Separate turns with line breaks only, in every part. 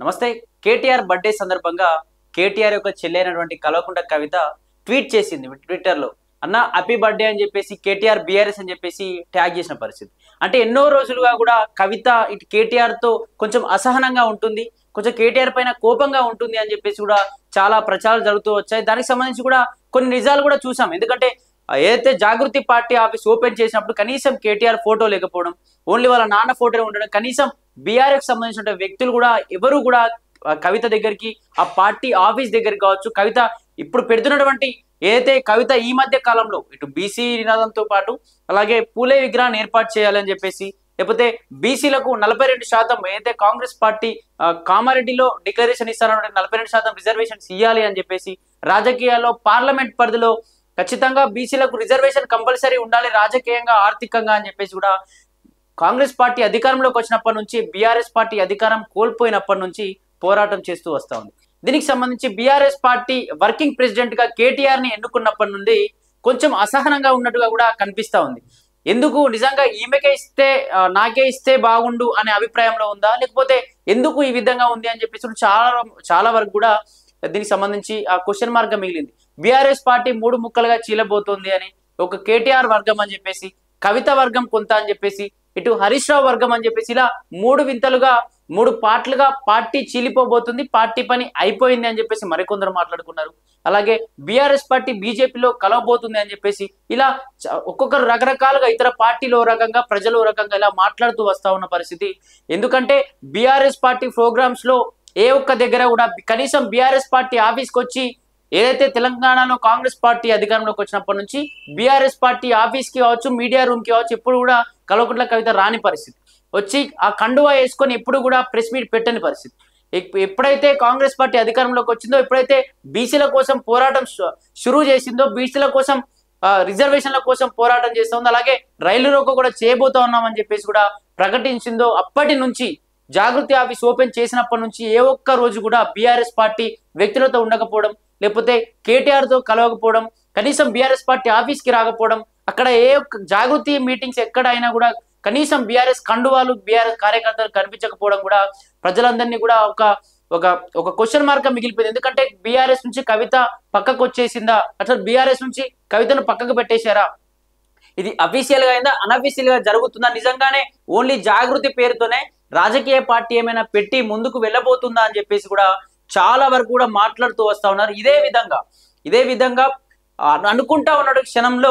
నమస్తే. కేటీఆర్ బర్త్డే సందర్భంగా కేటీఆర్ యొక్క చెల్లైనటువంటి కల్వకుంట్ల కవిత ట్వీట్ చేసింది ట్విట్టర్లో. అన్న హ్యాపీ బర్త్డే అని చెప్పేసి కేటీఆర్ బీఆర్ఎస్ అని చెప్పేసి ట్యాగ్ చేసిన పరిస్థితి. అంటే ఎన్నో రోజులుగా కూడా కవిత ఇటు కేటీఆర్ తో కొంచెం అసహనంగా ఉంటుంది, కొంచెం కేటీఆర్ పైన కోపంగా ఉంటుంది అని చెప్పేసి కూడా చాలా ప్రచారాలు జరుగుతూ వచ్చాయి. దానికి సంబంధించి కూడా కొన్ని నిజాలు కూడా చూసాం. ఎందుకంటే ఏదైతే జాగృతి పార్టీ ఆఫీస్ ఓపెన్ చేసినప్పుడు కనీసం కేటీఆర్ ఫోటో లేకపోవడం, ఓన్లీ వాళ్ళ నాన్న ఫోటో ఉండడం, కనీసం బీఆర్ఎస్ సంబంధించిన వ్యక్తులు కూడా ఎవరు కూడా కవిత దగ్గరికి, ఆ పార్టీ ఆఫీస్ దగ్గరికి కావచ్చు, కవిత ఇప్పుడు పెడుతున్నటువంటి ఏదైతే కవిత ఈ మధ్య కాలంలో ఇటు బీసీ నినాదంతో పాటు అలాగే పూలే విగ్రహాన్ని ఏర్పాటు చేయాలని చెప్పేసి, లేకపోతే బీసీలకు 42% ఏదైతే కాంగ్రెస్ పార్టీ కామారెడ్డిలో డిక్లరేషన్ ఇస్తారన్న 42% రిజర్వేషన్స్ ఇవ్వాలి అని చెప్పేసి, రాజకీయాల్లో పార్లమెంట్ పరిధిలో ఖచ్చితంగా బీసీలకు రిజర్వేషన్ కంపల్సరీ ఉండాలి రాజకీయంగా ఆర్థికంగా అని చెప్పేసి కూడా కాంగ్రెస్ పార్టీ అధికారంలోకి వచ్చినప్పటి నుంచి, బీఆర్ఎస్ పార్టీ అధికారం కోల్పోయినప్పటి నుంచి పోరాటం చేస్తూ వస్తా ఉంది. దీనికి సంబంధించి బీఆర్ఎస్ పార్టీ వర్కింగ్ ప్రెసిడెంట్ గా కేటీఆర్ ని ఎన్నుకున్నప్పటి నుండి కొంచెం అసహనంగా ఉన్నట్టుగా కూడా కనిపిస్తా ఉంది. ఎందుకు నిజంగా ఈమెకే ఇస్తే నాకే ఇస్తే బాగుండు అనే అభిప్రాయంలో ఉందా, లేకపోతే ఎందుకు ఈ విధంగా ఉంది అని చెప్పేసి చాలా వరకు కూడా దీనికి సంబంధించి ఆ క్వశ్చన్ మార్క్ గా మిగిలింది. బీఆర్ఎస్ పార్టీ 3 ముక్కలుగా చీలబోతోంది అని, ఒక కేటీఆర్ వర్గం అని చెప్పేసి, కవిత వర్గం కొంత అని చెప్పేసి, ఇటు హరీష్ రావు వర్గం అని చెప్పేసి, ఇలా 3 వింతలుగా 3 పార్ట్లుగా పార్టీ చీలిపోబోతుంది, పార్టీ పని అయిపోయింది అని చెప్పేసి మరికొందరు మాట్లాడుకున్నారు. అలాగే బీఆర్ఎస్ పార్టీ బీజేపీలో కలవబోతుంది అని చెప్పేసి, ఇలా ఒక్కొక్కరు రకరకాలుగా ఇతర పార్టీలో రకంగా ప్రజలు రకంగా ఇలా మాట్లాడుతూ వస్తా ఉన్న పరిస్థితి. ఎందుకంటే బీఆర్ఎస్ పార్టీ ప్రోగ్రామ్స్ లో ఏ ఒక్క దగ్గర కూడా కనీసం బీఆర్ఎస్ పార్టీ ఆఫీస్కి వచ్చి, ఏదైతే తెలంగాణలో కాంగ్రెస్ పార్టీ అధికారంలోకి వచ్చినప్పటి నుంచి బీఆర్ఎస్ పార్టీ ఆఫీస్కి కావచ్చు, మీడియా రూమ్ కి కావచ్చు, ఎప్పుడు కూడా కల్వకుంట్ల కవిత రాని పరిస్థితి. వచ్చి ఆ కండువా వేసుకొని ఎప్పుడు కూడా ప్రెస్ మీట్ పెట్టని పరిస్థితి. ఎప్పుడైతే కాంగ్రెస్ పార్టీ అధికారంలోకి వచ్చిందో, ఎప్పుడైతే బీసీల కోసం పోరాటం షురూ చేసిందో, బీసీల కోసం రిజర్వేషన్ల కోసం పోరాటం చేస్తూ ఉందో, అలాగే రైలు రోకో కూడా చేయబోతా ఉన్నామని చెప్పేసి కూడా ప్రకటించిందో, అప్పటి నుంచి జాగృతి ఆఫీస్ ఓపెన్ చేసినప్పటి నుంచి ఏ ఒక్క రోజు కూడా బీఆర్ఎస్ పార్టీ వ్యక్తులతో ఉండకపోవడం, లేకపోతే కేటీఆర్ తో కలవకపోవడం, కనీసం బీఆర్ఎస్ పార్టీ ఆఫీస్కి రాకపోవడం, అక్కడ ఏ జాగృతి మీటింగ్స్ ఎక్కడైనా కూడా కనీసం బీఆర్ఎస్ కండువాలు బీఆర్ఎస్ కార్యకర్తలు కనిపించకపోవడం కూడా ప్రజలందరినీ కూడా ఒక క్వశ్చన్ మార్క్ మిగిలిపోయింది. ఎందుకంటే బీఆర్ఎస్ నుంచి కవిత పక్కకు వచ్చేసిందా, అసలు బీఆర్ఎస్ నుంచి కవితను పక్కకు పెట్టేశారా, ఇది అఫీషియల్ గా అయిందా, అనఫీషియల్ గా జరుగుతుందా, నిజంగానే ఓన్లీ జాగృతి పేరుతోనే రాజకీయ పార్టీ ఏమైనా పెట్టి ముందుకు వెళ్ళబోతుందా అని చెప్పేసి కూడా చాలా వరకు కూడా మాట్లాడుతూ వస్తా ఉన్నారు. ఇదే విధంగా అనుకుంటా ఉన్న క్షణంలో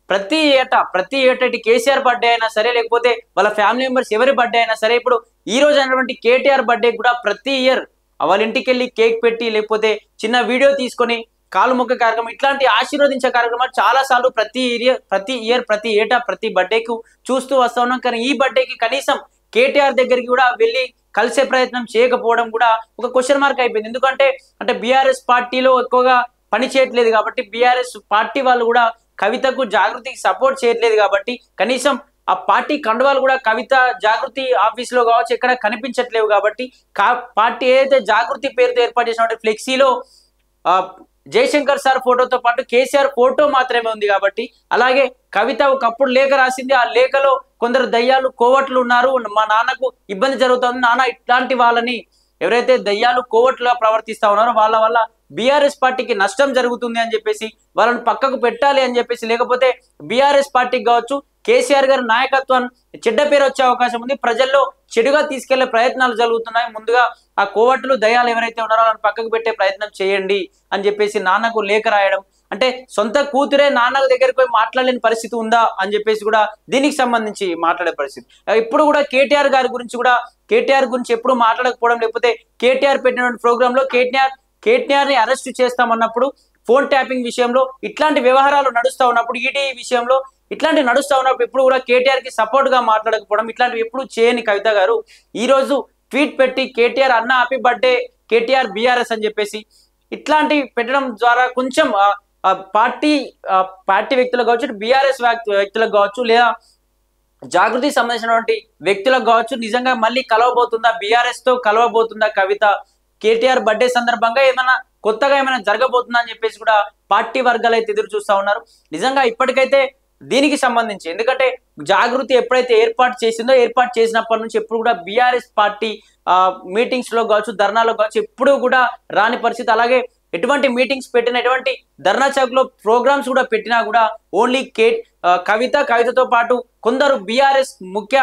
ప్రతి ఏటా ఇటు కేసీఆర్ బర్త్డే అయినా సరే, లేకపోతే వాళ్ళ ఫ్యామిలీ మెంబర్స్ ఎవరి బర్త్డే అయినా సరే, ఇప్పుడు ఈ రోజు అయినటువంటి కేటీఆర్ బర్త్డే కూడా ప్రతి ఇయర్ వాళ్ళ ఇంటికి వెళ్ళి కేక్ పెట్టి, లేకపోతే చిన్న వీడియో తీసుకొని కాలు మొక్క కార్యక్రమం, ఇట్లాంటి ఆశీర్వదించే కార్యక్రమాలు చాలా సార్లు ప్రతి ఏటా ప్రతి బర్త్డేకు చూస్తూ వస్తా ఉన్నాం. కానీ ఈ బర్త్డేకి కనీసం కేటీఆర్ దగ్గరికి కూడా వెళ్ళి కలిసే ప్రయత్నం చేయకపోవడం కూడా ఒక క్వశ్చన్ మార్క్ అయిపోయింది. ఎందుకంటే బీఆర్ఎస్ పార్టీలో ఎక్కువగా పని చేయట్లేదు కాబట్టి, బీఆర్ఎస్ పార్టీ వాళ్ళు కూడా కవితకు జాగృతికి సపోర్ట్ చేయట్లేదు కాబట్టి, కనీసం ఆ పార్టీ కండువాలు కూడా కవిత జాగృతి ఆఫీస్ లో కావచ్చు ఎక్కడ కనిపించట్లేవు కాబట్టి, పార్టీ ఏదైతే జాగృతి పేరుతో ఏర్పాటు చేసినటువంటి ఫ్లెక్సీలో జయశంకర్ సార్ ఫోటోతో పాటు కేసీఆర్ ఫోటో మాత్రమే ఉంది కాబట్టి, అలాగే కవిత ఒకప్పుడు లేఖ రాసింది, ఆ లేఖలో కొందరు దయ్యాలు కోవట్లు ఉన్నారు, మా నాన్నకు ఇబ్బంది జరుగుతుంది, నాన్న ఇట్లాంటి వాళ్ళని ఎవరైతే దయ్యాలు కోవట్లుగా ప్రవర్తిస్తా ఉన్నారో వాళ్ళ వల్ల బీఆర్ఎస్ పార్టీకి నష్టం జరుగుతుంది అని చెప్పేసి వాళ్ళని పక్కకు పెట్టాలి అని చెప్పేసి, లేకపోతే బీఆర్ఎస్ పార్టీకి కావచ్చు కేసీఆర్ గారి నాయకత్వాన్ని చెడ్డ పేరు వచ్చే అవకాశం ఉంది, ప్రజల్లో చెడుగా తీసుకెళ్లే ప్రయత్నాలు జరుగుతున్నాయి, ముందుగా ఆ కోవట్లు దయాలు ఎవరైతే ఉన్నారో వాళ్ళని పక్కకు పెట్టే ప్రయత్నం చేయండి అని చెప్పేసి నాన్నకు లేఖ రాయడం. అంటే సొంత కూతురే నాన్న దగ్గరికి పోయి మాట్లాడలేని పరిస్థితి ఉందా అని చెప్పేసి కూడా దీనికి సంబంధించి మాట్లాడే పరిస్థితి. ఇప్పుడు కూడా కేటీఆర్ గురించి ఎప్పుడు మాట్లాడకపోవడం, లేకపోతే కేటీఆర్ పెట్టినటువంటి ప్రోగ్రామ్ లో కేటీఆర్ ని అరెస్ట్ చేస్తామన్నప్పుడు, ఫోన్ ట్యాపింగ్ విషయంలో ఇట్లాంటి వ్యవహారాలు నడుస్తా ఉన్నప్పుడు, ఈడీ విషయంలో ఇట్లాంటి నడుస్తా ఉన్నప్పుడు ఎప్పుడు కూడా కేటీఆర్ కి సపోర్ట్ గా మాట్లాడకపోవడం, ఇట్లాంటివి ఎప్పుడు చేయని కవిత గారు ఈ రోజు ట్వీట్ పెట్టి కేటీఆర్ అన్న హ్యాపీ బర్త్డే కేటీఆర్ బీఆర్ఎస్ అని చెప్పేసి ఇట్లాంటి పెట్టడం ద్వారా కొంచెం పార్టీ వ్యక్తులకు కావచ్చు, బీఆర్ఎస్ వ్యక్తులకు కావచ్చు, లేదా జాగృతి సంబంధించినటువంటి వ్యక్తులకు కావచ్చు, నిజంగా మళ్ళీ కలవబోతుందా, బీఆర్ఎస్ తో కలవబోతుందా కవిత, కేటీఆర్ బర్త్డే సందర్భంగా కొత్తగా ఏమైనా జరగబోతుందా అని చెప్పేసి కూడా పార్టీ వర్గాలు అయితే ఎదురు చూస్తా ఉన్నారు. నిజంగా ఇప్పటికైతే దీనికి సంబంధించి ఎందుకంటే జాగృతి ఎప్పుడైతే ఏర్పాటు చేసిందో ఏర్పాటు చేసినప్పటి నుంచి ఎప్పుడు కూడా బీఆర్ఎస్ పార్టీ మీటింగ్స్ లో కావచ్చు ధర్నాలో కావచ్చు ఎప్పుడు కూడా రాని పరిస్థితి. అలాగే ఎటువంటి మీటింగ్స్ పెట్టిన ఎటువంటి ధర్నా చౌక్ లో ప్రోగ్రామ్స్ కూడా పెట్టినా కూడా ఓన్లీ కవితతో పాటు కొందరు బీఆర్ఎస్ ముఖ్య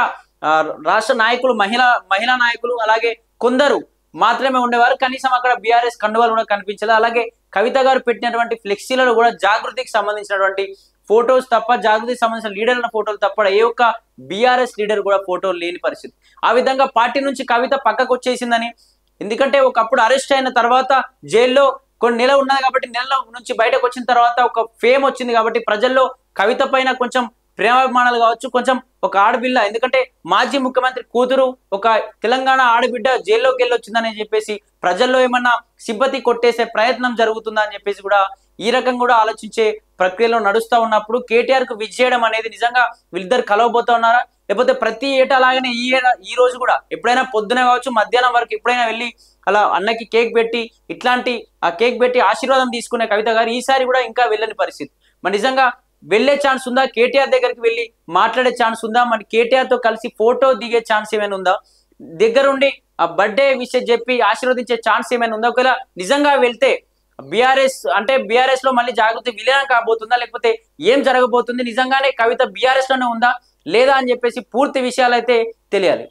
రాష్ట్ర నాయకులు మహిళా నాయకులు అలాగే కొందరు మాత్రమే ఉండేవారు. కనీసం అక్కడ బీఆర్ఎస్ కండువాలు కూడా కనిపించలేదు. అలాగే కవిత గారు పెట్టినటువంటి ఫ్లెక్సీలలో కూడా జాగృతికి సంబంధించినటువంటి ఫోటోస్ తప్ప, జాగృతికి సంబంధించిన లీడర్ల ఫోటోలు తప్ప ఏ ఒక్క బీఆర్ఎస్ లీడర్ కూడా ఫోటోలు లేని పరిస్థితి. ఆ విధంగా పార్టీ నుంచి కవిత పక్కకు వచ్చేసిందని, ఎందుకంటే ఒకప్పుడు అరెస్ట్ అయిన తర్వాత జైల్లో కొన్ని నెలలు ఉన్నది కాబట్టి నెలల నుంచి బయటకు వచ్చిన తర్వాత ఒక ఫేమ్ వచ్చింది కాబట్టి ప్రజల్లో కవిత పైన కొంచెం ప్రేమాభిమానాలు కావచ్చు, కొంచెం ఒక ఆడబిడ్డ, ఎందుకంటే మాజీ ముఖ్యమంత్రి కూతురు ఒక తెలంగాణ ఆడబిడ్డ జైల్లోకి వెళ్ళి వచ్చిందని చెప్పేసి ప్రజల్లో ఏమన్నా సింపతి కొట్టేసే ప్రయత్నం జరుగుతుందా అని చెప్పేసి కూడా ఈ రకంగా కూడా ఆలోచించే ప్రక్రియలో నడుస్తూ ఉన్నప్పుడు కేటీఆర్ కు విజ్ చేయడం అనేది నిజంగా వీళ్ళిద్దరు కలవబోతా ఉన్నారా, లేకపోతే ప్రతి ఏటా అలాగనే ఈ రోజు కూడా ఎప్పుడైనా పొద్దున కావచ్చు మధ్యాహ్నం వరకు ఎప్పుడైనా వెళ్ళి అలా అన్నకి కేక్ పెట్టి ఇట్లాంటి ఆ కేక్ పెట్టి ఆశీర్వాదం తీసుకునే కవిత గారు ఈసారి కూడా ఇంకా వెళ్ళని పరిస్థితి. మరి నిజంగా వెళ్ళే ఛాన్స్ ఉందా, కేటీఆర్ దగ్గరికి వెళ్ళి మాట్లాడే ఛాన్స్ ఉందా, మరి కేటీఆర్ తో కలిసి ఫోటో దిగే ఛాన్స్ ఏమైనా ఉందా, దగ్గరుండి ఆ బర్త్డే విషయం చెప్పి ఆశీర్వదించే ఛాన్స్ ఏమైనా ఉందా? ఒకవేళ నిజంగా వెళ్తే బీఆర్ఎస్ లో మళ్ళీ జాగృతి విలీనం కాబోతుందా, లేకపోతే ఏం జరగబోతుంది, నిజంగానే కవిత బీఆర్ఎస్ లోనే ఉందా లేదా అని చెప్పేసి పూర్తి విషయాలు అయితే తెలియాలి.